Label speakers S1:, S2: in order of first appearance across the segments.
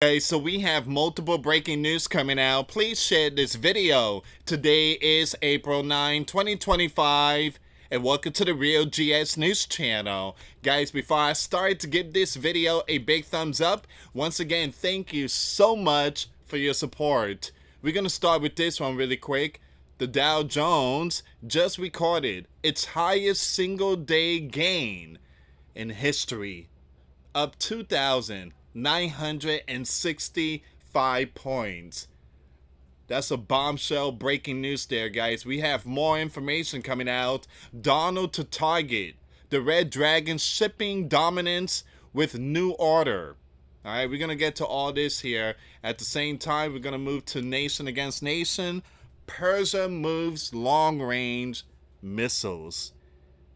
S1: Okay, so we have multiple breaking news coming out. Please share this video. Today is April 9, 2025, and welcome to the Real GS News channel. Guys, before I start, to give this video a big thumbs up. Once again, thank you so much for your support. We're going to start with this one really quick. The Dow Jones just recorded its highest single day gain in history, up 2,965 points. That's a bombshell breaking news there, guys. We have more information coming out. Donald to Target. The Red Dragon shipping dominance with new order. All right, we're going to get to all this here. At the same time, we're going to move to nation against nation. Persia moves long-range missiles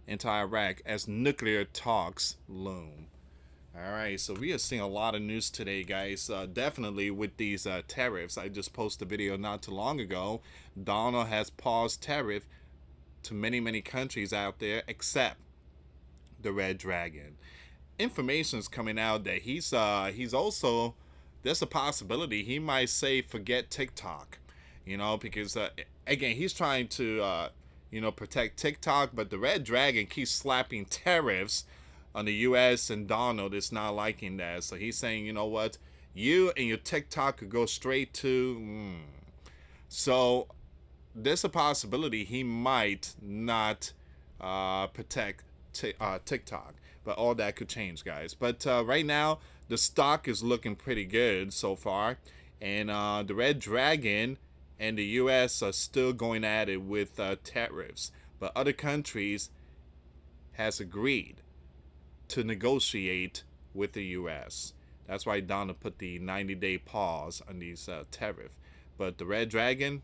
S1: into Iraq as nuclear talks loom. All right, so we are seeing a lot of news today, guys. Definitely with these tariffs. I just posted a video not too long ago. Donald has paused tariff to many countries out there except the Red Dragon. Information is coming out that he's also, there's a possibility he might say forget TikTok, because again, he's trying to protect TikTok, but the Red Dragon keeps slapping tariffs on the US, and Donald is not liking that. So he's saying, you know what, you and your TikTok could go straight to So there's a possibility he might not protect TikTok, but all that could change, guys. But right now the stock is looking pretty good so far, and the Red Dragon and the US are still going at it with tariffs, but other countries has agreed to negotiate with the US. That's why Donald put the 90-day pause on these tariffs. But the Red Dragon,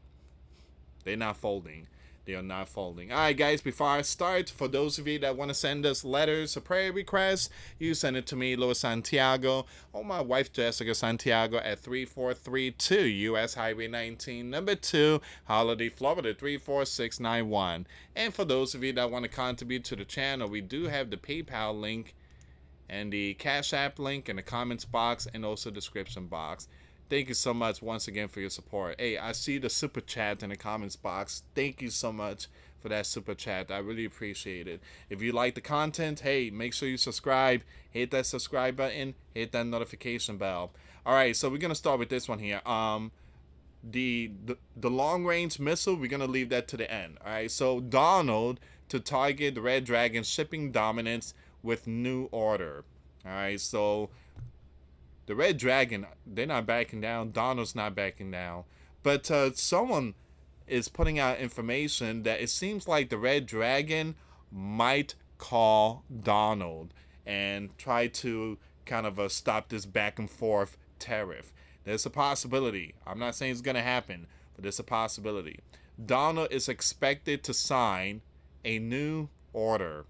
S1: they're not folding. They are not folding. All right, guys, before I start, for those of you that want to send us letters or prayer requests, you send it to me, US Santiago, or my wife, Jessica Santiago, at 3432 US Highway 19, number 2, Holiday, Florida, 34691. And for those of you that want to contribute to the channel, we do have the PayPal link and the Cash App link in the comments box and also description box. Thank you so much once again for your support. Hey, I see the super chat in the comments box. Thank you so much for that super chat. I really appreciate it. If you like the content, hey, make sure you subscribe. Hit that subscribe button. Hit that notification bell. All right, so we're gonna start with this one here. The long range missile, we're gonna leave that to the end. All right, so Donald to target the Red Dragon shipping dominance with new order. All right, so the Red Dragon, they're not backing down. Donald's not backing down. But someone is putting out information that it seems like the Red Dragon might call Donald and try to kind of stop this back and forth tariff. There's a possibility. I'm not saying it's going to happen, but there's a possibility. Donald is expected to sign a new order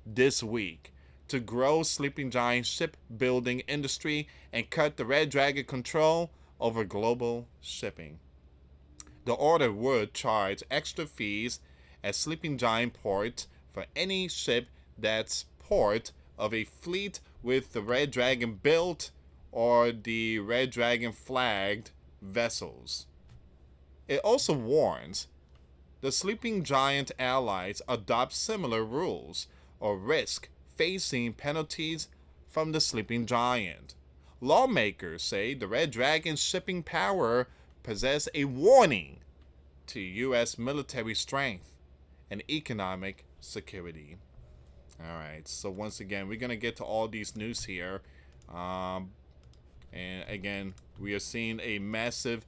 S1: this week to grow Sleeping Giant shipbuilding industry and cut the Red Dragon control over global shipping. The order would charge extra fees at Sleeping Giant ports for any ship that's port of a fleet with the Red Dragon built or the Red Dragon flagged vessels. It also warns the Sleeping Giant allies adopt similar rules or risk facing penalties from the Sleeping Giant. Lawmakers say the Red Dragon's shipping power possess a warning to U.S. military strength and economic security. All right, so once again, we're going to get to all these news here. And again, we are seeing a massive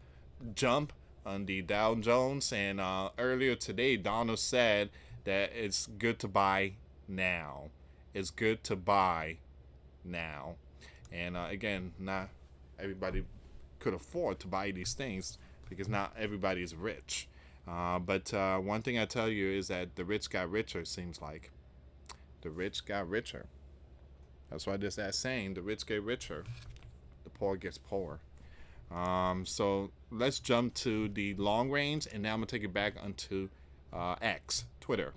S1: jump on the Dow Jones. And earlier today, Donald said that it's good to buy now. It's good to buy now. And again, not everybody could afford to buy these things because not everybody is rich. But one thing I tell you is that the rich got richer, it seems like. The rich got richer. That's why there's that saying, the rich get richer, the poor gets poorer. So let's jump to the long range, and now I'm going to take it back onto X, Twitter.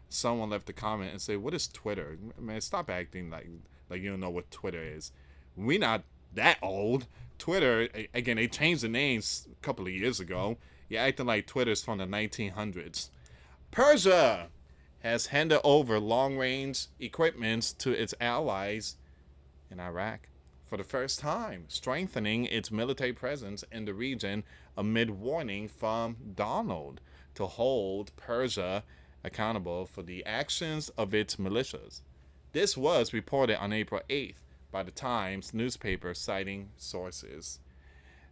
S1: Someone left a comment and say, "What is Twitter?" Man, stop acting like you don't know what Twitter is. We not that old. Twitter, again, they changed the names a couple of years ago. You're acting like Twitter's from the 1900s. Persia has handed over long range equipment to its allies in Iraq for the first time, strengthening its military presence in the region amid warning from Donald to hold Persia accountable for the actions of its militias. This was reported on April 8th by the Times newspaper, citing sources.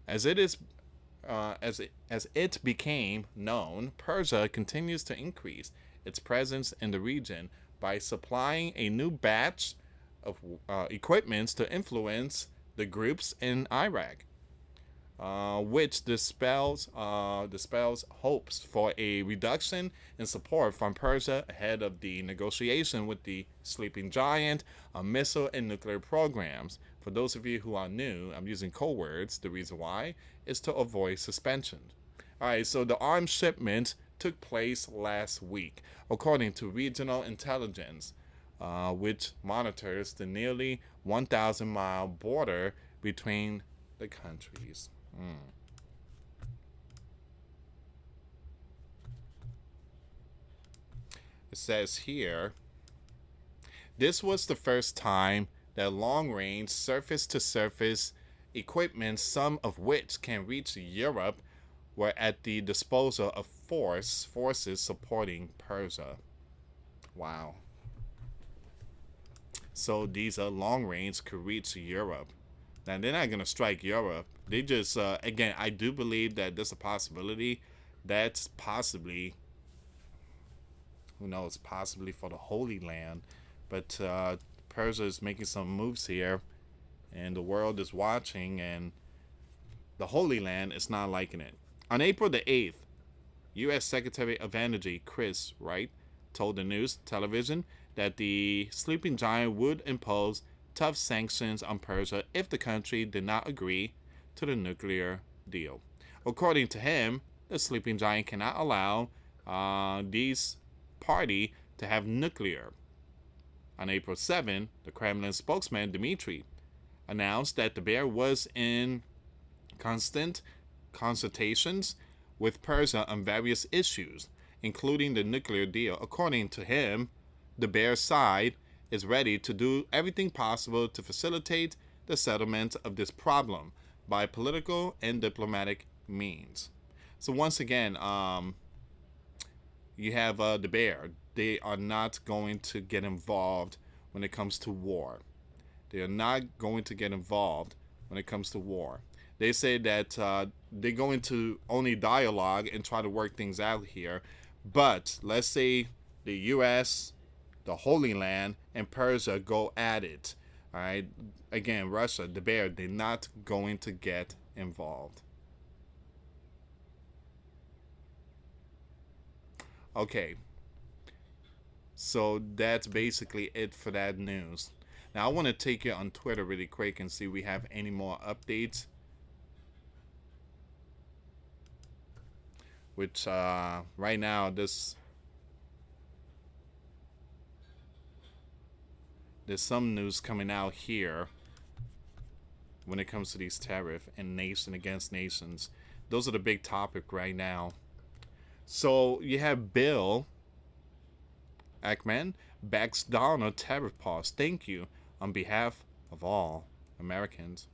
S1: As it is as it became known, Persia continues to increase its presence in the region by supplying a new batch of equipments to influence the groups in Iraq, which dispels hopes for a reduction in support from Persia ahead of the negotiation with the sleeping giant on missile and nuclear programs. For those of you who are new, I'm using code words. The reason why is to avoid suspension. All right, so the arms shipment took place last week, according to regional intelligence, which monitors the nearly 1,000-mile border between the countries. It says here, this was the first time that long-range surface-to-surface equipment, some of which can reach Europe, were at the disposal of forces supporting Persia. Wow. So these are long-range, could reach Europe. Now, they're not going to strike Europe. They just, again, I do believe that there's a possibility that's possibly, who knows, possibly for the Holy Land. But Persia is making some moves here, and the world is watching, and the Holy Land is not liking it. On April the 8th, US Secretary of Energy Chris Wright told the news television that the sleeping giant would impose tough sanctions on Persia if the country did not agree to the nuclear deal. According to him, the sleeping giant cannot allow these party to have nuclear. On April 7, the Kremlin spokesman Dmitry announced that the bear was in constant consultations with Persia on various issues, including the nuclear deal. According to him, the bear side is ready to do everything possible to facilitate the settlement of this problem by political and diplomatic means. So once again, you have the bear. They are not going to get involved when it comes to war. They are not going to get involved when it comes to war. They say that they're going to only dialogue and try to work things out here. But let's say the U.S., the Holy Land, and Persia go at it. All right. Again, Russia, the bear, they're not going to get involved. Okay. So that's basically it for that news. Now I want to take you on Twitter really quick and see if we have any more updates. Which right now there's some news coming out here when it comes to these tariff and nation against nations. Those are the big topic right now. So you have Bill Ackman backs down on tariff pause. Thank you on behalf of all Americans.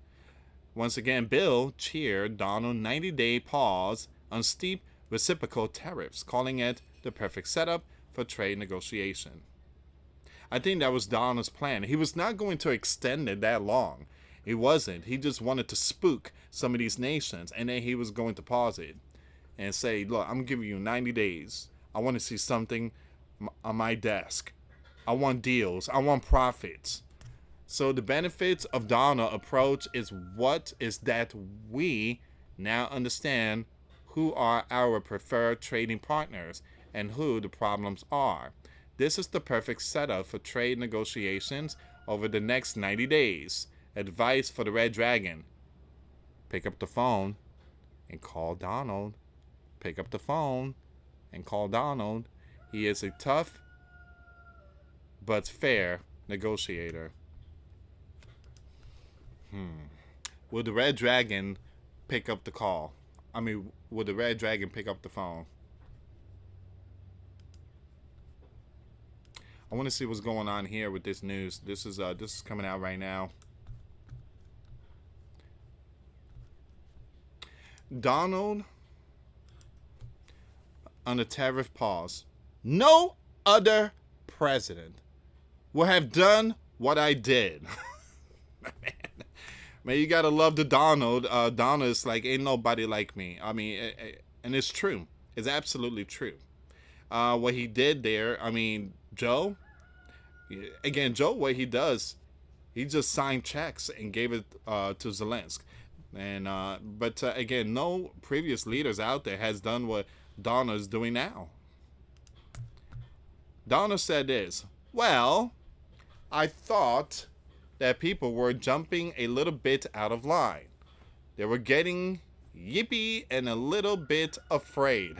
S1: Once again, Bill cheered Donald 90-day pause on steep reciprocal tariffs, calling it the perfect setup for trade negotiation. I think that was Donald's plan. He was not going to extend it that long. He wasn't. He just wanted to spook some of these nations, and then he was going to pause it and say, look, I'm giving you 90 days. I want to see something on my desk. I want deals. I want profits. So the benefits of Donald's approach is that we now understand who are our preferred trading partners and who the problems are. This is the perfect setup for trade negotiations over the next 90 days. Advice for the Red Dragon: pick up the phone and call Donald. Pick up the phone and call Donald. He is a tough but fair negotiator. Will the Red Dragon pick up the call? I mean, will the Red Dragon pick up the phone? I want to see what's going on here with this news. This is coming out right now. Donald on a tariff pause. No other president will have done what I did. Man, you gotta love the Donald. Donald is like, ain't nobody like me. I mean, and it's true. It's absolutely true. What he did there, I mean, Joe, again, Joe, what he does, he just signed checks and gave it to Zelensky. And but again, no previous leaders out there has done what Donna's doing now. Donna said this. Well, I thought that people were jumping a little bit out of line. They were getting yippy and a little bit afraid.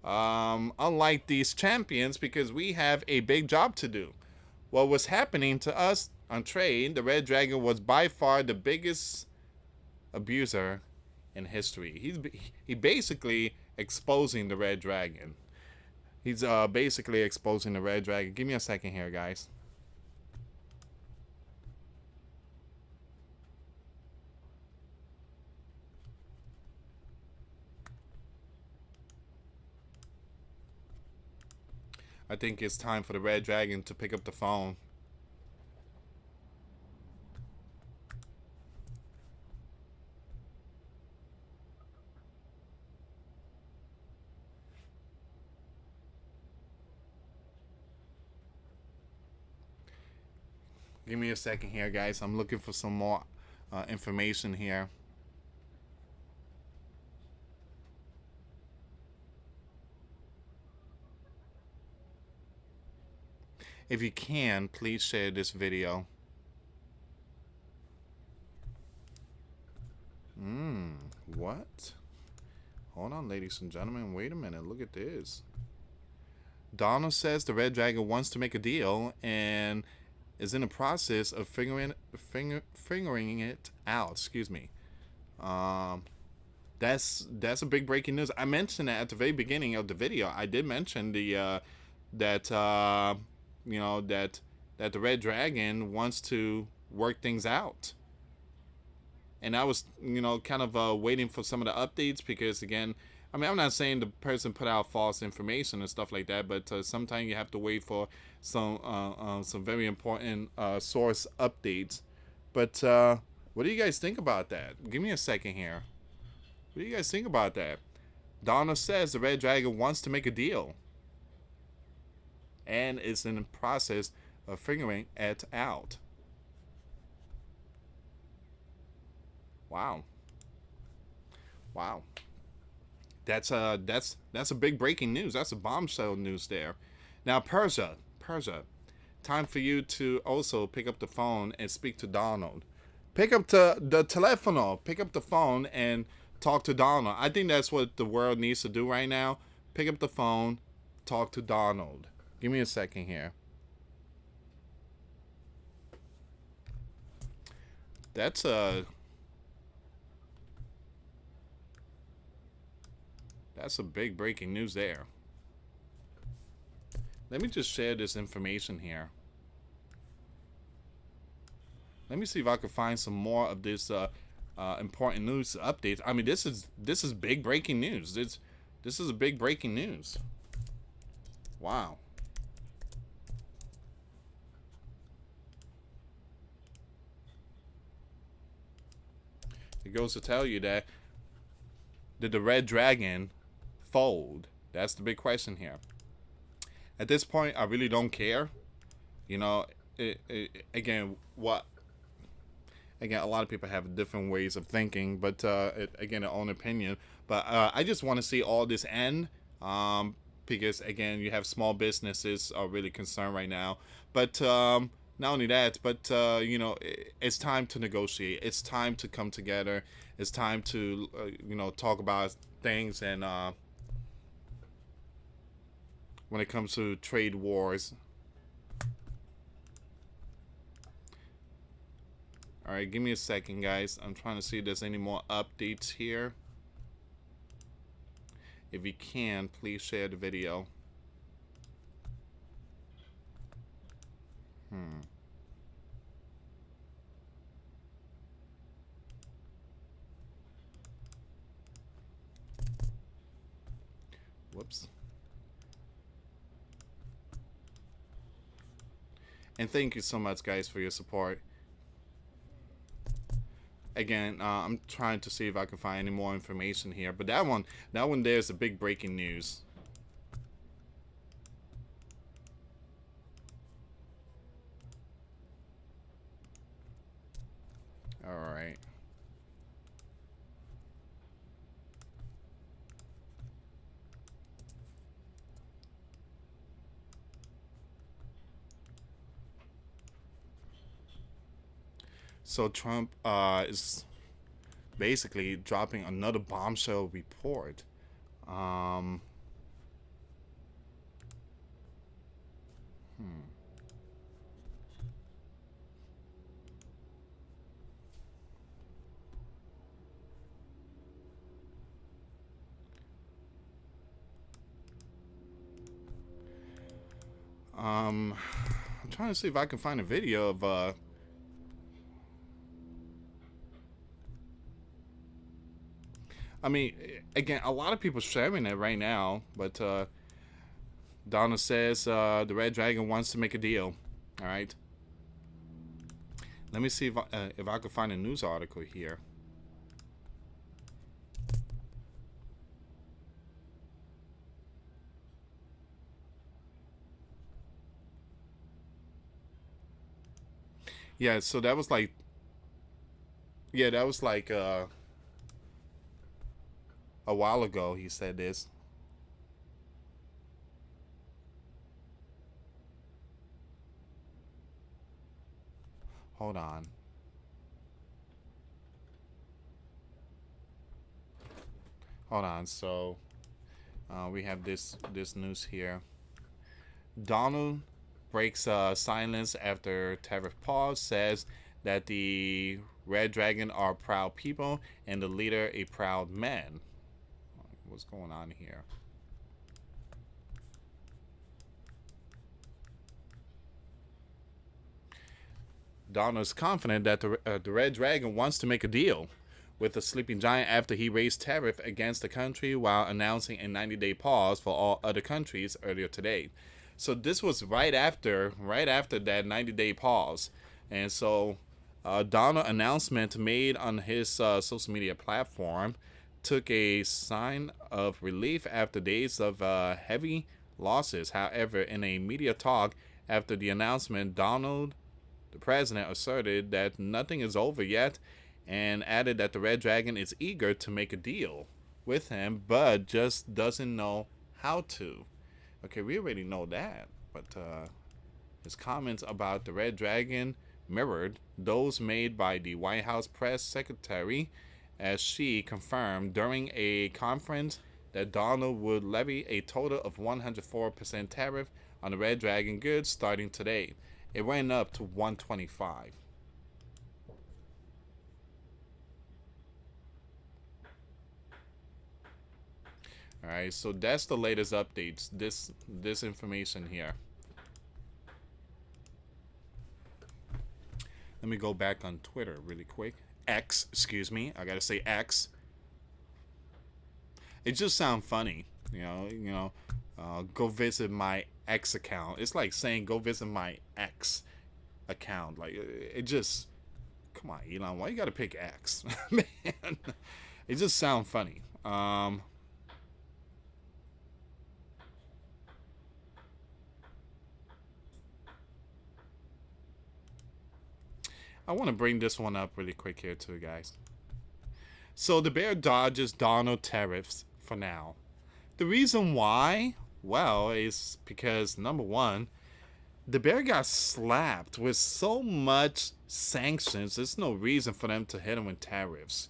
S1: Unlike these champions, because we have a big job to do. What was happening to us on trade, the Red Dragon was by far the biggest abuser in history. He basically exposing the Red Dragon. He's basically exposing the Red Dragon. Give me a second here, guys. I think it's time for the Red Dragon to pick up the phone. Give me a second here, guys. I'm looking for some more information here. If you can, please share this video. What? Hold on, ladies and gentlemen. Wait a minute. Look at this. Donald says the Red Dragon wants to make a deal and is in the process of figuring it out. Excuse me. That's a big breaking news. I mentioned that at the very beginning of the video. I did mention the that the Red Dragon wants to work things out. And I was, kind of waiting for some of the updates because, again, I mean, I'm not saying the person put out false information and stuff like that, but sometimes you have to wait for some very important source updates. But what do you guys think about that? Give me a second here. What do you guys think about that? Donna says the Red Dragon wants to make a deal and is in the process of figuring it out. Wow. That's a big breaking news. That's a bombshell news there. Now, Persia, time for you to also pick up the phone and speak to Donald. Pick up the telefono. Pick up the phone and talk to Donald. I think that's what the world needs to do right now. Pick up the phone, talk to Donald. Give me a second here. That's a big breaking news there. Let me just share this information here. Let me see if I can find some more of this important news updates. I mean, this is big breaking news. This is a big breaking news. Wow. It goes to tell you that did the Red Dragon fold? That's the big question here. At this point, I really don't care. Again, a lot of people have different ways of thinking, but again, their own opinion. But I just want to see all this end, because again, you have small businesses are really concerned right now. But not only that, but it's time to negotiate. It's time to come together. It's time to talk about things. And when it comes to trade wars, All right, give me a second, guys. I'm trying to see if there's any more updates here. If you can, please share the video. Whoops. And thank you so much, guys, for your support. Again, I'm trying to see if I can find any more information here. But that one there's a big breaking news. All right. So Trump is basically dropping another bombshell report. Um, I'm trying to see if I can find a video of I mean, again, a lot of people sharing it right now, but Donna says the Red Dragon wants to make a deal. All right. Let me see if I can find a news article here. Yeah, so that was like, yeah, that was like a while ago. He said this. Hold on. Hold on. So we have this news here. Donald breaks silence after tariff pause. Says that the Red Dragon are proud people and the leader a proud man. What's going on here? Donald is confident that the Red Dragon wants to make a deal with the sleeping giant after he raised tariff against the country while announcing a 90-day pause for all other countries earlier today. So this was right after that 90-day pause, and so Donald announcement made on his social media platform took a sign of relief after days of heavy losses. However, in a media talk after the announcement, Donald, the president, asserted that nothing is over yet and added that the Red Dragon is eager to make a deal with him, but just doesn't know how to. Okay, we already know that, but his comments about the Red Dragon mirrored those made by the White House press secretary, as she confirmed during a conference that Donald would levy a total of 104% tariff on the Red Dragon goods starting today. It went up to 125. All right, so that's the latest updates. This information here. Let me go back on Twitter really quick. X, excuse me. I gotta say X. It just sounds funny, go visit my X account. It's like saying go visit my X account. Like it just, come on, Elon. Why you gotta pick X, man? It just sounds funny. I want to bring this one up really quick here too, guys. So the bear dodges Donald tariffs for now. The reason why, well, is because number one, the bear got slapped with so much sanctions. There's no reason for them to hit him with tariffs.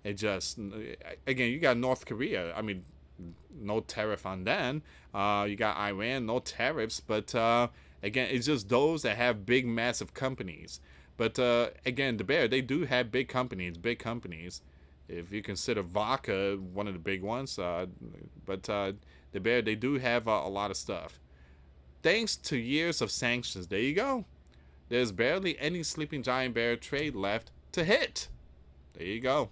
S1: It just, again, you got North Korea. I mean, no tariff on them. You got Iran, no tariffs. But again, it's just those that have big, massive companies. But again, the Bear, they do have big companies, big companies. If you consider vodka one of the big ones, but the Bear, they do have a lot of stuff. Thanks to years of sanctions, there you go. There's barely any sleeping giant bear trade left to hit. There you go.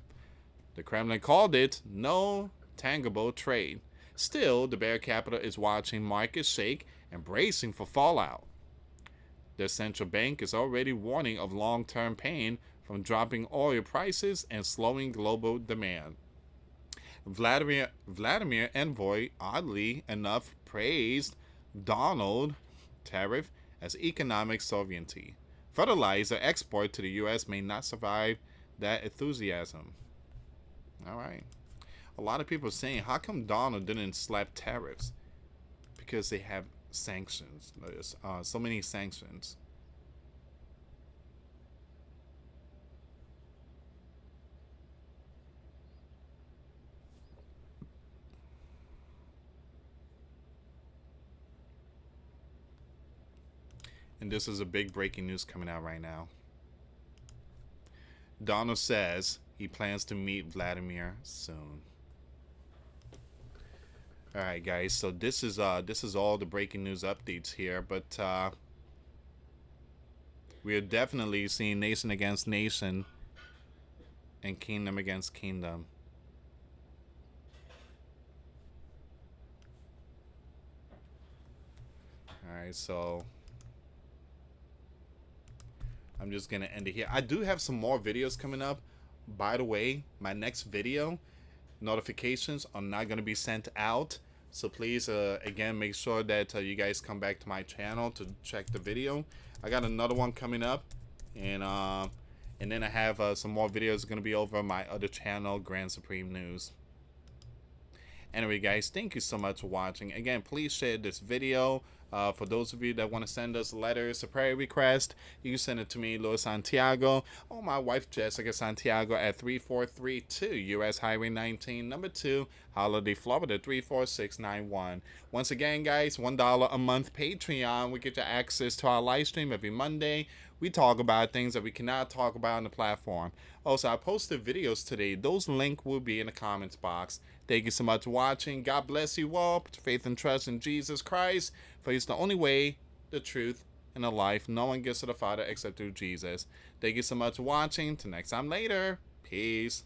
S1: The Kremlin called it no tangible trade. Still, the bear capital is watching markets shake and bracing for fallout. The central bank is already warning of long-term pain from dropping oil prices and slowing global demand. Vladimir Envoy, oddly enough, praised Donald tariff as economic sovereignty. Fertilizer export to the U.S. may not survive that enthusiasm. All right. A lot of people are saying, how come Donald didn't slap tariffs? Because they have sanctions. There's so many sanctions. And this is a big breaking news coming out right now. Donald says he plans to meet Vladimir soon. All right, guys. So this is all the breaking news updates here, but we are definitely seeing nation against nation and kingdom against kingdom. All right, so I'm just gonna end it here. I do have some more videos coming up. By the way, my next video notifications are not gonna be sent out, so please again make sure that you guys come back to my channel to check the video. I got another one coming up, and then I have some more videos gonna be over my other channel, Grand Supreme News. Anyway, guys, thank you so much for watching. Again, please share this video. For those of you that want to send us letters, a prayer request, you can send it to me, US Santiago, or my wife, Jessica Santiago, at 3432 US Highway 19, number 2, Holiday, Florida, 34691. Once again, guys, $1 a month Patreon. We get you access to our live stream every Monday. We talk about things that we cannot talk about on the platform. Also, I posted videos today. Those links will be in the comments box. Thank you so much for watching. God bless you all. Put your faith and trust in Jesus Christ, for He's the only way, the truth, and the life. No one gets to the Father except through Jesus. Thank you so much for watching. Till next time later. Peace.